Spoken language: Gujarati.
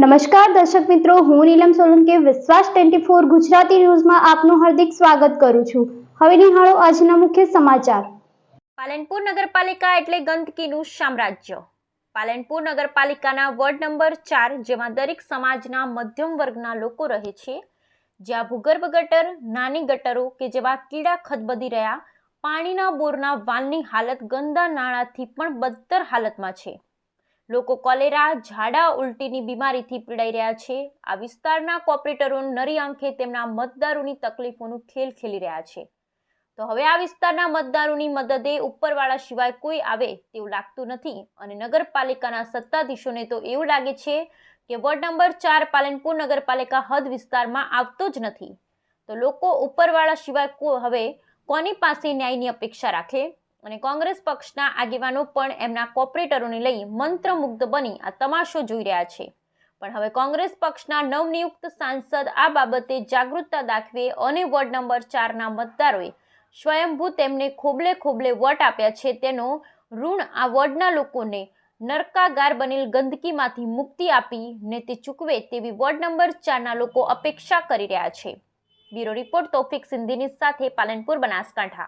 નમસ્કાર દર્શક મિત્રો, હું નીલમ સોલંકી વિશ્વાસ 24 ગુજરાતી ન્યૂઝમાં આપનું હાર્દિક સ્વાગત કરું છું। હવે નિહાળો આજના મુખ્ય સમાચાર। પાલનપુર નગરપાલિકા એટલે ગંદકીનું સામ્રાજ્ય। પાલનપુર નગરપાલિકાના વોર્ડ નંબર 4 જેમાં દરેક સમાજના મધ્યમ વર્ગના લોકો રહે છે, જ્યાં ભૂગર્ભ ગટર, નાની ગટરો કે જેવા કીડા ખદબદી રહ્યા, પાણીના બોરના વાલની હાલત ગંદા નાળાથી પણ બદતર હાલતમાં છે। લોકો કોલેરા, ઝાડા, ઉલટીની બીમારીથી પીડાઈ રહ્યા છે। આ વિસ્તારના કોર્પોરેટરો નરી આંખે તેમના મતદારોની તકલીફોનું ખેલ ખેલી રહ્યા છે। તો હવે આ વિસ્તારના મતદારોની મદદે ઉપરવાળા સિવાય કોઈ આવે તેવું લાગતું નથી અને નગરપાલિકાના સત્તાધીશોને તો એવું લાગે છે કે વોર્ડ નંબર 4 પાલનપુર નગરપાલિકા હદ વિસ્તારમાં આવતો જ નથી। તો લોકો ઉપરવાળા સિવાય હવે કોની પાસે ન્યાયની અપેક્ષા રાખે? અને કોંગ્રેસ પક્ષના આગેવાનો પણ એમના કોર્પોરેટરોને લઈ મંત્રમુગ્ધ બની આ તમાશો જોઈ રહ્યા છે। પણ હવે કોંગ્રેસ પક્ષના નવનિયુક્ત સાંસદ આ બાબતે જાગૃતતા દાખવે અને વોર્ડ નંબર 4ના મતદારોએ સ્વયંભૂ તેમને ખોબલે ખોબલે વોટ આપ્યા છે તેનો ઋણ આ વોર્ડના લોકોને નરકાગાર બનેલ ગંદકીમાંથી મુક્તિ આપીને તે ચૂકવે તેવી વોર્ડ નંબર 4ના લોકો અપેક્ષા કરી રહ્યા છે। બ્યુરો રિપોર્ટ તૌફિક સિંધીની સાથે પાલનપુર, બનાસકાંઠા।